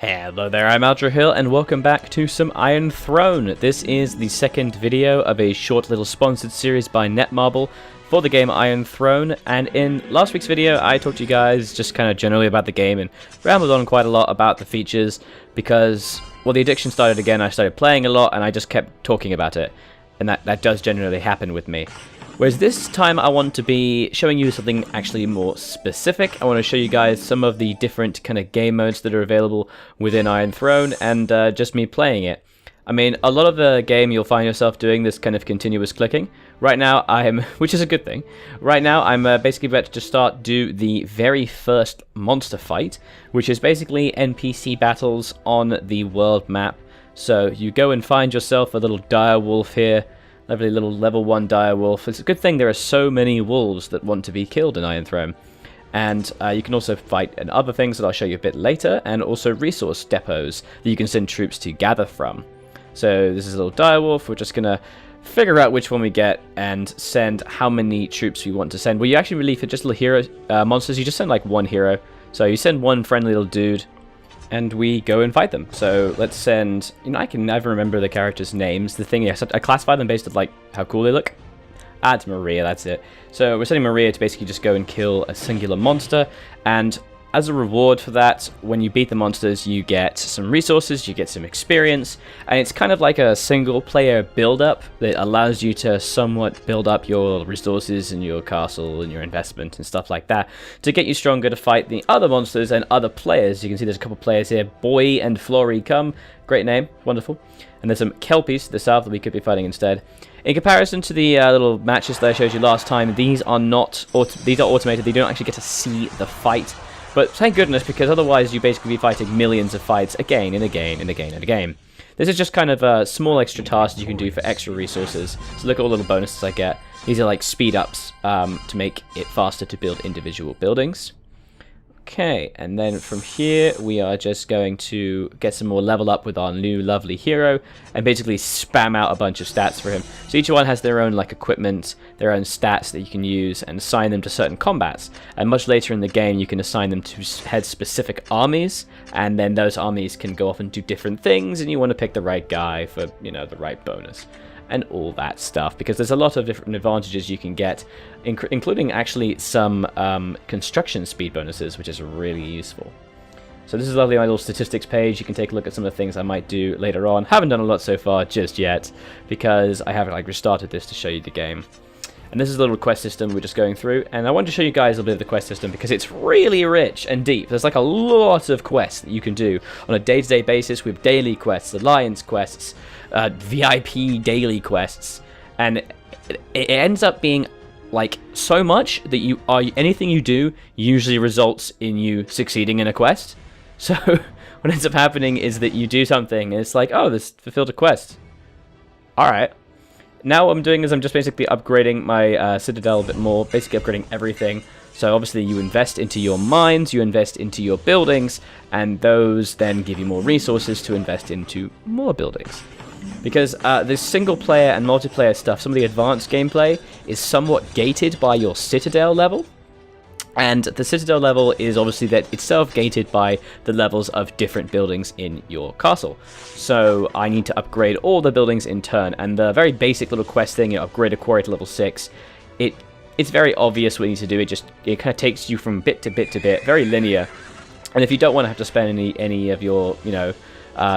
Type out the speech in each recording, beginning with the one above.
Hello there, I'm Ultra Hill, and welcome back to some Iron Throne. This is the second video of a short little sponsored series by Netmarble for the game Iron Throne, and in last week's video I talked to you guys just kind of generally about the game and rambled on quite a lot about the features because, well, the addiction started again. I started playing a lot and I just kept talking about it, and that does generally happen with me. Whereas this time I want to be showing you something actually more specific. I want to show you guys some of the different kind of game modes that are available within Iron Throne and just me playing it. I mean, a lot of the game you'll find yourself doing this kind of continuous clicking. Right now which is a good thing, right now I'm basically about to do the very first monster fight, which is basically NPC battles on the world map. So you go and find yourself a little dire wolf here. Lovely little level 1 dire wolf. It's a good thing there are so many wolves that want to be killed in Iron Throne. And you can also fight in other things that I'll show you a bit later, and also resource depots that you can send troops to gather from. So this is a little dire wolf. We're just going to figure out which one we get and send how many troops we want to send. Well, you actually really, for just little hero monsters, you just send like one hero. So you send one friendly little dude, and we go and fight them. So let's send, I can never remember the characters' names. The thing is, I classify them based on like how cool they look. It's Maria, that's it. So we're sending Maria to basically just go and kill a singular monster, and as a reward for that, when you beat the monsters, you get some resources, you get some experience, and it's kind of like a single player build-up that allows you to somewhat build up your resources and your castle and your investment and stuff like that to get you stronger to fight the other monsters and other players. You can see there's a couple players here. Boy and Flory come. Great name. Wonderful. And there's some Kelpies to the south that we could be fighting instead. In comparison to the little matches that I showed you last time, these are automated. They don't actually get to see the fight. But thank goodness, because otherwise you basically be fighting millions of fights again and again and again and again. This is just kind of small extra tasks you can do for extra resources. So look at all the little bonuses I get. These are like speed ups to make it faster to build individual buildings. Okay, and then from here we are just going to get some more level up with our new lovely hero and basically spam out a bunch of stats for him. So each one has their own like equipment, their own stats that you can use and assign them to certain combats. And much later in the game you can assign them to head specific armies, and then those armies can go off and do different things, and you want to pick the right guy for, the right bonus and all that stuff, because there's a lot of different advantages you can get, including actually some construction speed bonuses, which is really useful. So this is lovely, my little statistics page. You can take a look at some of the things I might do later on. Haven't done a lot so far just yet, because I haven't restarted this to show you the game. And this is a little quest system we're just going through, and I wanted to show you guys a bit of the quest system because it's really rich and deep. There's like a lot of quests that you can do on a day-to-day basis with daily quests, alliance quests, VIP daily quests, and it ends up being like so much that anything you do usually results in you succeeding in a quest. So what ends up happening is that you do something and it's like, oh, this fulfilled a quest. Alright. Now what I'm doing is I'm just basically upgrading my citadel a bit more, basically upgrading everything. So obviously you invest into your mines, you invest into your buildings, and those then give you more resources to invest into more buildings. Because this single player and multiplayer stuff, some of the advanced gameplay, is somewhat gated by your citadel level. And the citadel level is obviously that itself gated by the levels of different buildings in your castle. So I need to upgrade all the buildings in turn, and the very basic little quest thing, upgrade a quarry to level 6, it's very obvious what you need to do. It kind of takes you from bit to bit to bit, very linear. And if you don't want to have to spend any of your,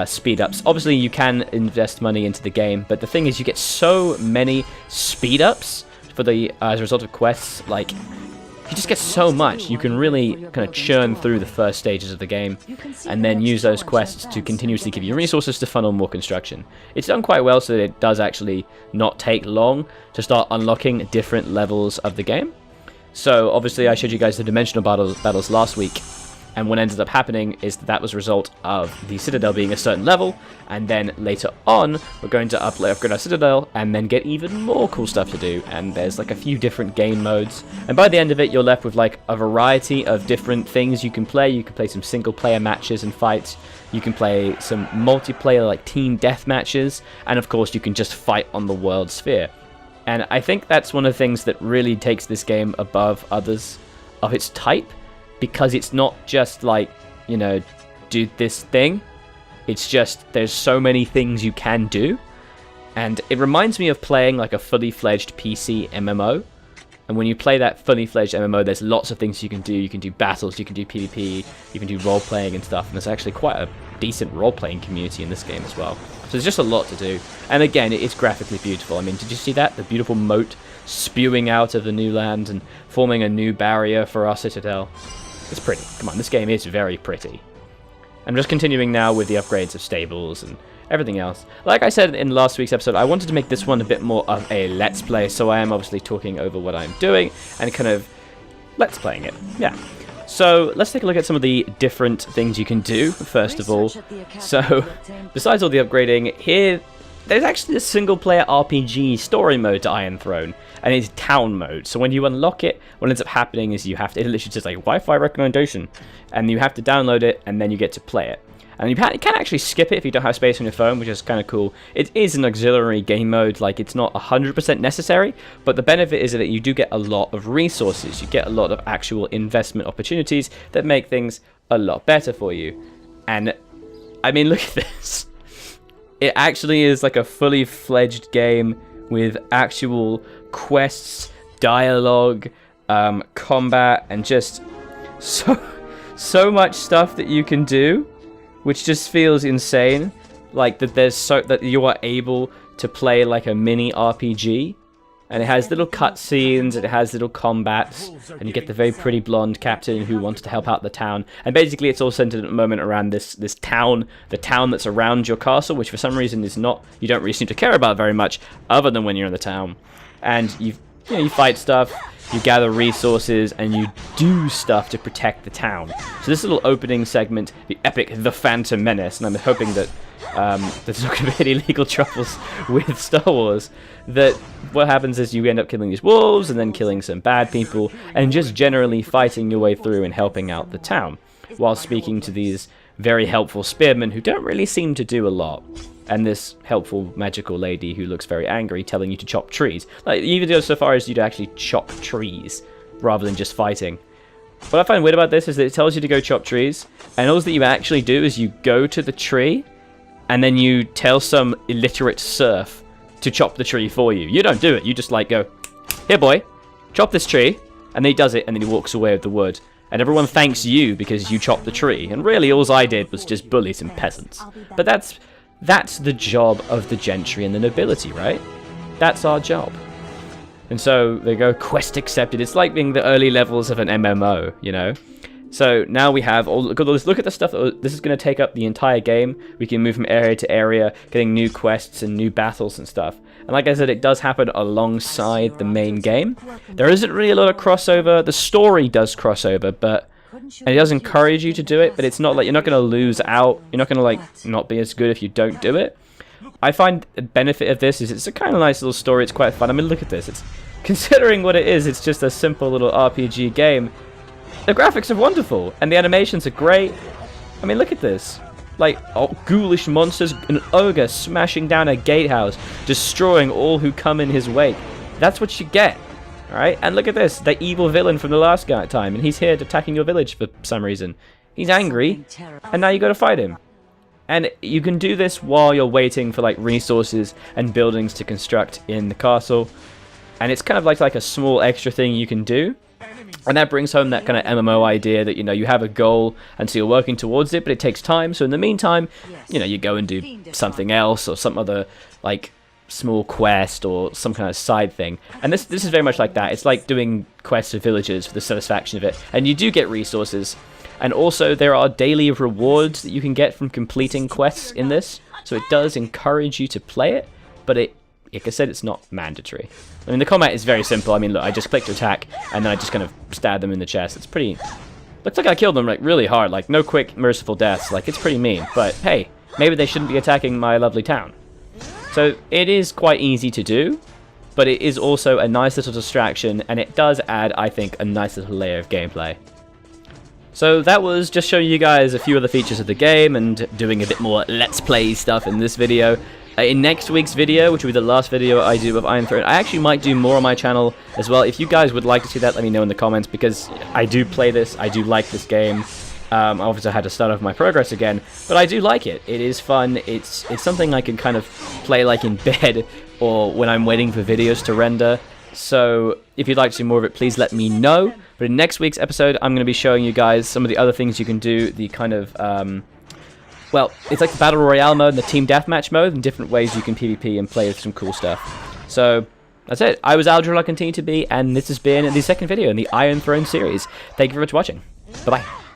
speed ups, obviously you can invest money into the game, but the thing is you get so many speed ups for as a result of quests, like you just get so much. You can really kind of churn through the first stages of the game and then use those quests to continuously give you resources to funnel more construction. It's done quite well so that it does actually not take long to start unlocking different levels of the game. So obviously I showed you guys the dimensional battles last week, and what ended up happening is that was a result of the Citadel being a certain level, and then later on we're going to upgrade our Citadel and then get even more cool stuff to do, and there's like a few different game modes, and by the end of it you're left with like a variety of different things you can play. You can play some single player matches and fights, you can play some multiplayer like team death matches, and of course you can just fight on the world sphere. And I think that's one of the things that really takes this game above others of its type, because it's not just like, do this thing. It's just, there's so many things you can do. And it reminds me of playing like a fully fledged PC MMO. And when you play that fully fledged MMO, there's lots of things you can do. You can do battles, you can do PvP, you can do role playing and stuff. And there's actually quite a decent role playing community in this game as well. So there's just a lot to do. And again, it is graphically beautiful. I mean, did you see that? The beautiful moat spewing out of the new land and forming a new barrier for our citadel. It's pretty. Come on, this game is very pretty. I'm just continuing now with the upgrades of stables and everything else. Like I said in last week's episode, I wanted to make this one a bit more of a let's play, so I am obviously talking over what I'm doing and kind of let's playing it. Yeah. So let's take a look at some of the different things you can do, first of all. So, besides all the upgrading, here, there's actually a single-player RPG story mode to Iron Throne, and it's town mode. So when you unlock it, what ends up happening is you have to, it literally just like Wi-Fi recommendation, and you have to download it, and then you get to play it. And you can actually skip it if you don't have space on your phone, which is kind of cool. It is an auxiliary game mode, like it's not 100% necessary, but the benefit is that you do get a lot of resources. You get a lot of actual investment opportunities that make things a lot better for you. And, I mean, look at this. It actually is like a fully fledged game with actual quests, dialogue, combat, and just so much stuff that you can do. Which just feels insane, like that you are able to play like a mini RPG, and it has little cutscenes, it has little combats, and you get the very pretty blonde captain who wants to help out the town. And basically, it's all centered at the moment around this town, the town that's around your castle, which for some reason is not, you don't really seem to care about very much, other than when you're in the town. And you fight stuff. You gather resources, and you do stuff to protect the town. So this little opening segment, the epic The Phantom Menace, and I'm hoping that there's not going to be any legal troubles with Star Wars, that what happens is you end up killing these wolves, and then killing some bad people, and just generally fighting your way through and helping out the town, while speaking to these very helpful spearmen who don't really seem to do a lot. And this helpful magical lady who looks very angry telling you to chop trees. Like, you even go so far as you to actually chop trees rather than just fighting. What I find weird about this is that it tells you to go chop trees, and all that you actually do is you go to the tree and then you tell some illiterate serf to chop the tree for you. You don't do it. You just like go, here boy, chop this tree, and then he does it, and then he walks away with the wood. And everyone thanks you because you chopped the tree. And really all I did was just bully some peasants. But that's the job of the gentry and the nobility, right? That's our job. And so they go, quest accepted. It's like being the early levels of an MMO, you know? So now we have all, look at the stuff. This is going to take up the entire game. We can move from area to area, getting new quests and new battles and stuff. And like I said, it does happen alongside the main game. There isn't really a lot of crossover. The story does crossover, but and it does encourage you to do it, but it's not like you're not going to lose out. You're not going to like not be as good if you don't do it. I find the benefit of this is it's a kind of nice little story. It's quite fun. I mean, look at this. It's considering what it is, it's just a simple little RPG game. The graphics are wonderful, and the animations are great. I mean, look at this. Like, ghoulish monsters, an ogre smashing down a gatehouse, destroying all who come in his wake. That's what you get. Alright, and look at this, the evil villain from the last time, and he's here attacking your village for some reason. He's angry, and now you gotta fight him. And you can do this while you're waiting for like resources and buildings to construct in the castle. And it's kind of like a small extra thing you can do. And that brings home that kind of MMO idea that, you know, you have a goal and so you're working towards it, but it takes time. So in the meantime, you know, you go and do something else or some other like small quest or some kind of side thing. And this is very much like that. It's like doing quests of villagers for the satisfaction of it. And you do get resources. And also there are daily rewards that you can get from completing quests in this. So it does encourage you to play it, but like I said, it's not mandatory. I mean, the combat is very simple. I mean, look, I just click to attack, and then I just kind of stab them in the chest. It's pretty... Looks like I killed them like really hard, like no quick, merciful deaths. Like, it's pretty mean. But hey, maybe they shouldn't be attacking my lovely town. So it is quite easy to do, but it is also a nice little distraction, and it does add, I think, a nice little layer of gameplay. So that was just showing you guys a few of the features of the game and doing a bit more Let's Play stuff in this video. In next week's video, which will be the last video I do of Iron Throne, I actually might do more on my channel as well. If you guys would like to see that, let me know in the comments, because I do play this, I do like this game, Obviously I had to start off my progress again, but I do like it. It is fun. It's something I can kind of play like in bed or when I'm waiting for videos to render. So if you'd like to see more of it, please let me know. But in next week's episode, I'm going to be showing you guys some of the other things you can do, the kind of, well, it's like the Battle Royale mode and the Team Deathmatch mode, and different ways you can PvP and play with some cool stuff. So that's it. I was Aldrin, I'll continue to be, and this has been the second video in the Iron Throne series. Thank you very much for watching. Bye-bye.